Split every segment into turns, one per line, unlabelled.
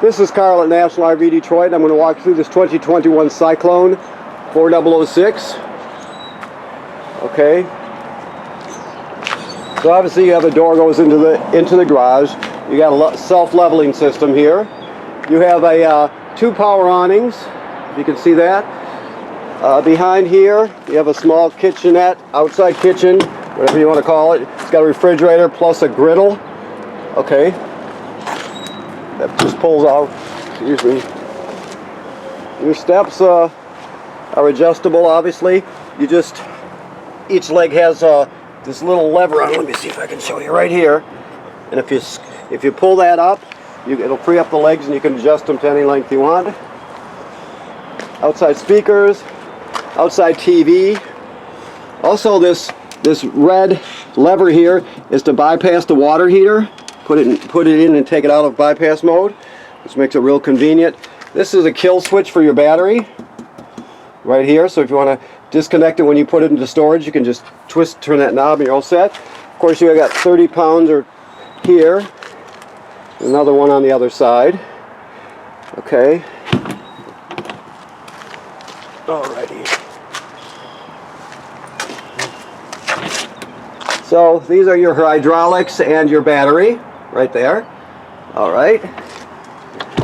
This is Carl at National RV Detroit. I'm going to walk through this 2021 Cyclone 4006. Okay. So obviously you have a door goes into the garage. You got a self-leveling system here. You have a 2 power awnings, if you can see that. Behind here you have a small kitchenette, outside kitchen, whatever you want to call it. It's got a refrigerator plus a griddle. Okay. That just pulls out. Excuse me. Your steps are adjustable, obviously. You just, each leg has this little lever on it. Let me see if I can show you right here. And if you pull that up, it'll free up the legs and you can adjust them to any length you want. Outside speakers, outside TV. Also this red lever here is to bypass the water heater. Put it in and take it out of bypass mode, which makes it real convenient. This is a kill switch for your battery right here, so if you want to disconnect it when you put it into storage, you can just turn that knob and you're all set. Of course, you got 30 pounds here, another one on the other side. Okay. Alrighty. So these are your hydraulics and your battery right there. Alright.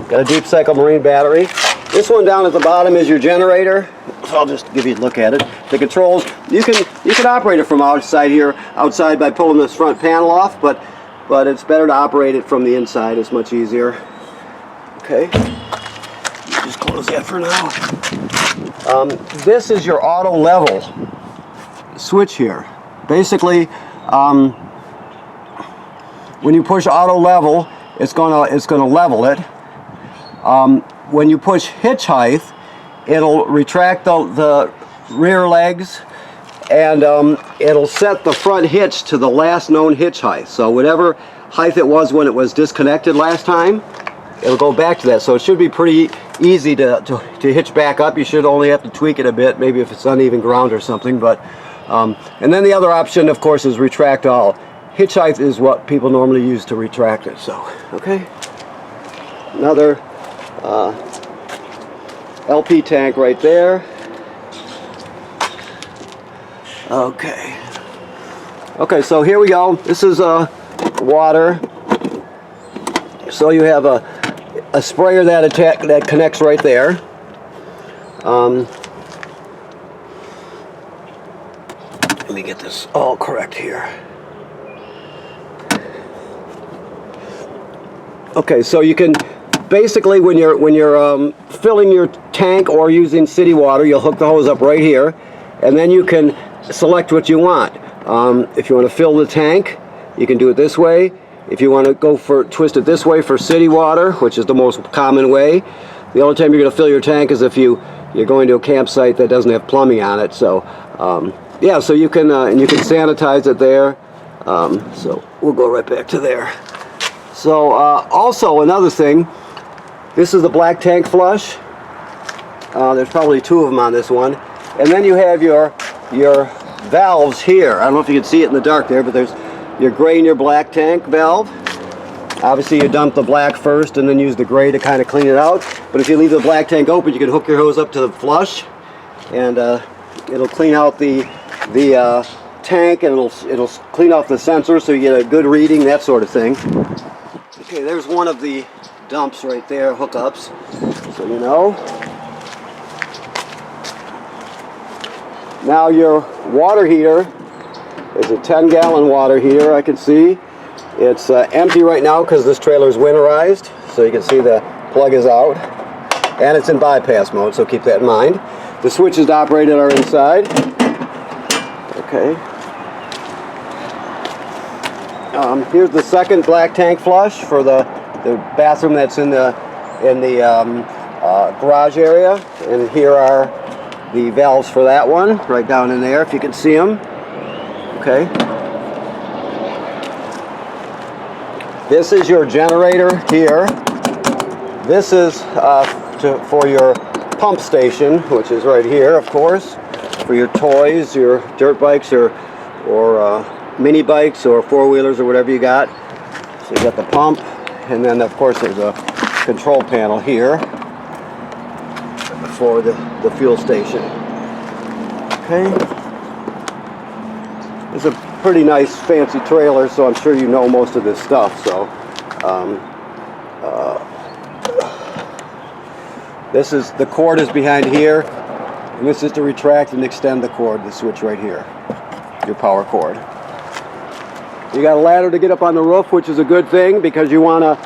Got a deep cycle marine battery. This one down at the bottom is your generator. So I'll just give you a look at it. The controls, you can operate it from outside by pulling this front panel off, but it's better to operate it from the inside. It's much easier. Okay. Just close that for now. This is your auto level switch here. Basically, when you push auto level, it's gonna level it. When you push hitch height, it'll retract the rear legs, and it'll set the front hitch to the last known hitch height. So whatever height it was when it was disconnected last time, it'll go back to that. So it should be pretty easy to hitch back up. You should only have to tweak it a bit, maybe if it's uneven ground or something. But and then the other option, of course, is retract all. Hitch height is what people normally use to retract it. So, okay. Another LP tank right there. Okay. Okay, so here we go. This is water. So you have a sprayer that connects right there. Let me get this all correct here. Okay, so you can basically when you're filling your tank or using city water, you'll hook the hose up right here, and then you can select what you want. If you want to fill the tank, you can do it this way. If you want to twist it this way for city water, which is the most common way. The only time you're going to fill your tank is if you're going to a campsite that doesn't have plumbing on it. So yeah, so you can sanitize it there. So we'll go right back to there. So also another thing, this is the black tank flush. There's probably 2 of them on this one, and then you have your valves here. I don't know if you can see it in the dark there, but there's your gray and your black tank valve. Obviously you dump the black first and then use the gray to kind of clean it out. But if you leave the black tank open, you can hook your hose up to the flush, and it'll clean out the tank, and it'll clean off the sensor so you get a good reading, that sort of thing. Okay, there's one of the dumps right there, hookups, so you know. Now your water heater is a 10-gallon water heater. I can see it's empty right now because this trailer is winterized, so you can see the plug is out, and it's in bypass mode, so keep that in mind. The switches to operate it are inside. Okay. Here's the second black tank flush for the bathroom that's in the garage area, and here are the valves for that one right down in there, if you can see them. Okay. This is your generator here. This is for your pump station, which is right here, of course, for your toys, your dirt bikes, or mini bikes, or four-wheelers, or whatever you got. So you got the pump, and then of course there's a control panel here for the fuel station. Okay. It's a pretty nice fancy trailer, so I'm sure you know most of this stuff. So this is, the cord is behind here, and this is to retract and extend the cord, the switch right here, your power cord. You got a ladder to get up on the roof, which is a good thing because you want to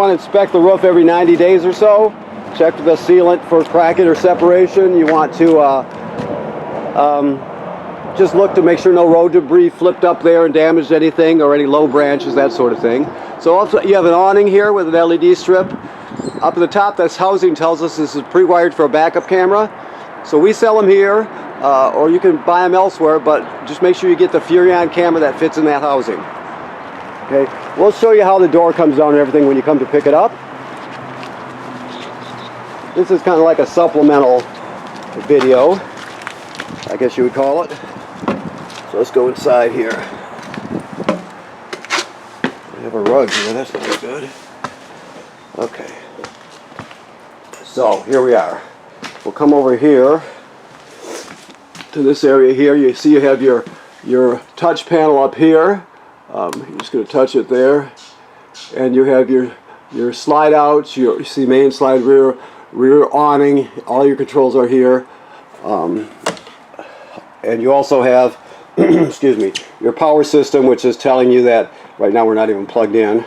inspect the roof every 90 days or so. Check the sealant for cracking or separation. You want to just look to make sure no road debris flipped up there and damaged anything, or any low branches, that sort of thing. So also you have an awning here with an LED strip. Up at the top, this housing tells us this is pre-wired for a backup camera. So we sell them here, or you can buy them elsewhere, but just make sure you get the Furrion camera that fits in that housing. Okay, we'll show you how the door comes down and everything when you come to pick it up. This is kind of like a supplemental video, I guess you would call it. So let's go inside here. We have a rug here, that's not good. Okay. So here we are. We'll come over here to this area here. You see you have your touch panel up here. You're just going to touch it there. And you have your slide outs, you see main slide, rear awning. All your controls are here. And you also have excuse me, your power system, which is telling you that right now we're not even plugged in.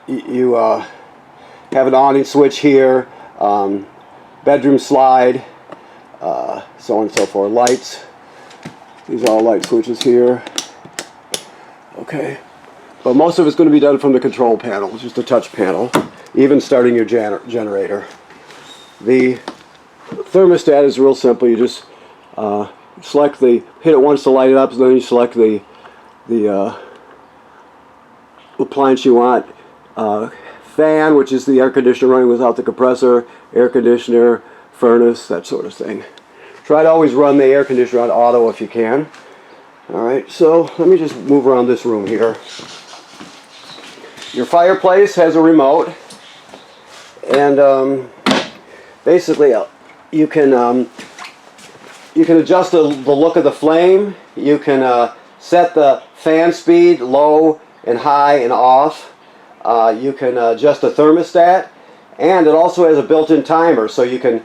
You have an awning switch here, bedroom slide, so on and so forth. Lights, these are all light switches here. Okay, but most of it's going to be done from the control panel, just a touch panel, even starting your generator. The thermostat is real simple. You just hit it once to light it up, and then you select the appliance you want. Fan, which is the air conditioner running without the compressor, air conditioner, furnace, that sort of thing. Try to always run the air conditioner on auto if you can. Alright, so let me just move around this room here. Your fireplace has a remote, and basically you can adjust the look of the flame. You can set the fan speed low and high and off. You can adjust the thermostat, and it also has a built-in timer, so you can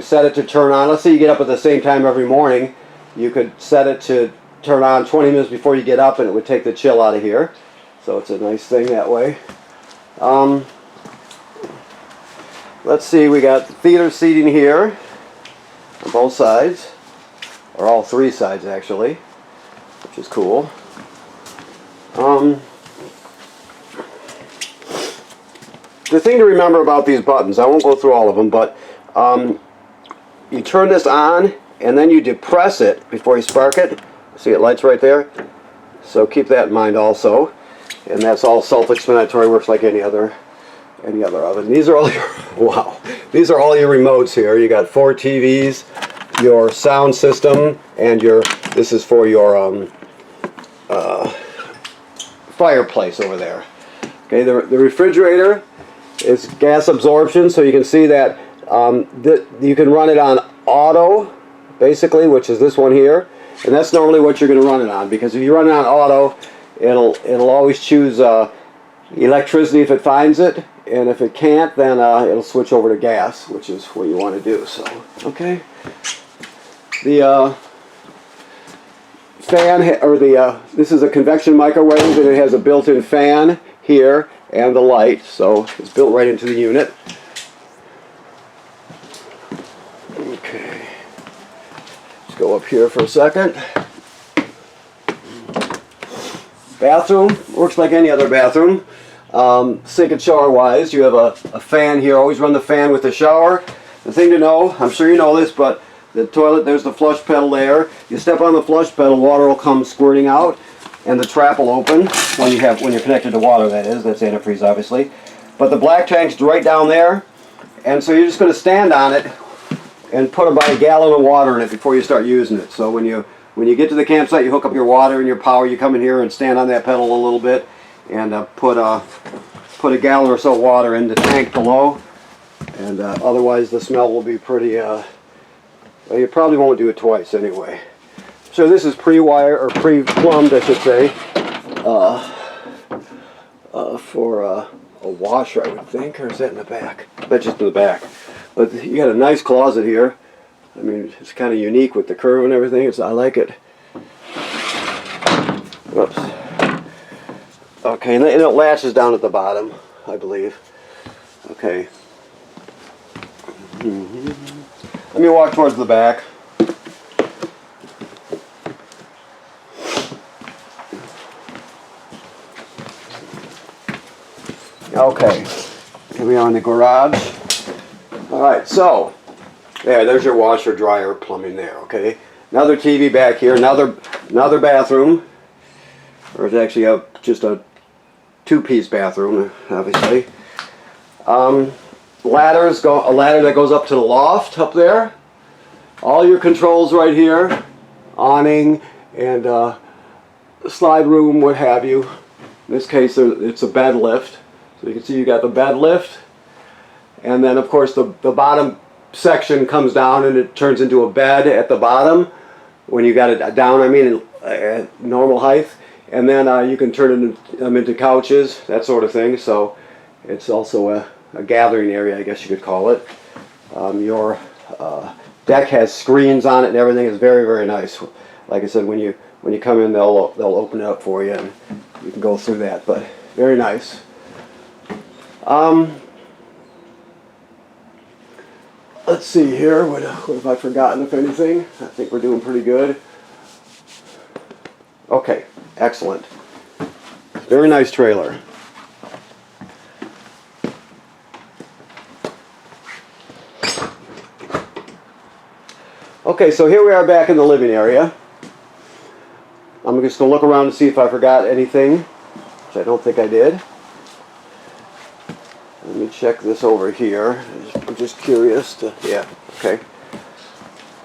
set it to turn on. Let's say you get up at the same time every morning. You could set it to turn on 20 minutes before you get up, and it would take the chill out of here. So it's a nice thing that way. Let's see, we got theater seating here on both sides, or all three sides actually, which is cool. The thing to remember about these buttons, I won't go through all of them, but you turn this on and then you depress it before you spark it. See, it lights right there. So keep that in mind also. And that's all self-explanatory, works like any other oven. These are all your wow. These are all your remotes here. You got 4 TVs, your sound system, and this is for your fireplace over there. Okay, the refrigerator is gas absorption, so you can see that you can run it on auto, basically, which is this one here, and that's normally what you're going to run it on, because if you run it on auto, it'll always choose electricity if it finds it, and if it can't, then it'll switch over to gas, which is what you want to do. So, okay, the fan, or this is a convection microwave, and it has a built-in fan here and the light, so it's built right into the unit. Okay, let's go up here for a second. Bathroom works like any other bathroom. Sink and shower wise, you have a fan here. Always run the fan with the shower. The thing to know, I'm sure you know this, but the toilet, there's the flush pedal there. You step on the flush pedal, water will come squirting out, and the trap will open when you're connected to water, that is. That's antifreeze, obviously. But the black tank's right down there, and so you're just going to stand on it and put about a gallon of water in it before you start using it. So when you get to the campsite, you hook up your water and your power, you come in here and stand on that pedal a little bit, and put a gallon or so of water in the tank below, and otherwise the smell will be pretty, well, you probably won't do it twice anyway. So this is pre-wire, or pre-plumbed I should say, for a washer I would think, or is that in the back? That's just in the back. But you got a nice closet here. I mean, it's kind of unique with the curve and everything. I like it. Whoops. Okay, and it latches down at the bottom, I believe. Okay. Let me walk towards the back. Okay, here we are in the garage. Alright, so, there's your washer, dryer, plumbing there, okay? Another TV back here, another bathroom. Or it's actually just a two-piece bathroom, obviously. A ladder that goes up to the loft up there. All your controls right here. Awning and slide room, what have you. In this case, it's a bed lift. So you can see you got the bed lift. And then, of course, the bottom section comes down and it turns into a bed at the bottom. When you got it down, I mean, at normal height. And then you can turn them into couches, that sort of thing. So it's also a gathering area, I guess you could call it. Your deck has screens on it and everything. It's very, very nice. Like I said, when you come in, they'll open it up for you and you can go through that. But very nice. Let's see here. What have I forgotten, if anything? I think we're doing pretty good. Okay, excellent. Very nice trailer. Okay, so here we are back in the living area. I'm just going to look around to see if I forgot anything, which I don't think I did. Let me check this over here. I'm just curious to, yeah, okay.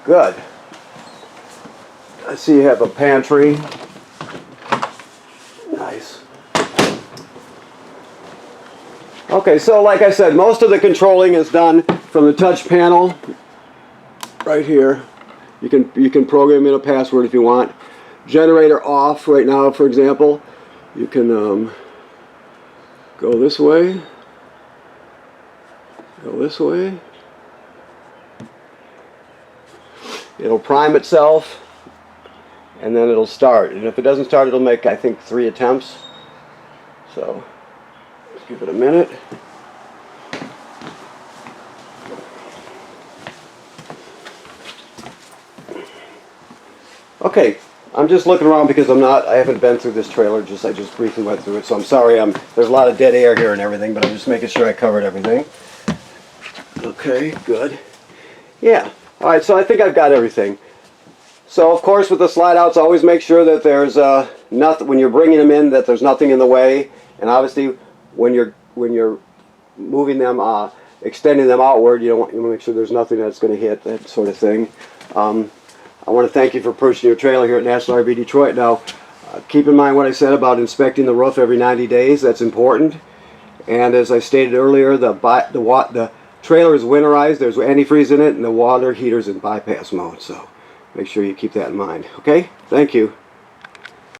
Good. I see you have a pantry. Nice. Okay, so like I said, most of the controlling is done from the touch panel right here. You can program in a password if you want. Generator off right now, for example. You can go this way. Go this way. It'll prime itself, and then it'll start. And if it doesn't start, it'll make, I think, 3 attempts. So, let's give it a minute. Okay, I'm just looking around because I haven't been through this trailer. I just briefly went through it, so I'm sorry. There's a lot of dead air here and everything, but I'm just making sure I covered everything. Okay, good. Yeah. All right, so I think I've got everything. So, of course, with the slide outs, always make sure that there's nothing when you're bringing them in, that there's nothing in the way. And obviously, when you're moving them, extending them outward, you want to make sure there's nothing that's going to hit, that sort of thing. I want to thank you for purchasing your trailer here at National RV Detroit. Now, keep in mind what I said about inspecting the roof every 90 days. That's important. And as I stated earlier, the trailer is winterized. There's antifreeze in it, and the water heater's in bypass mode. So make sure you keep that in mind. Okay? Thank you.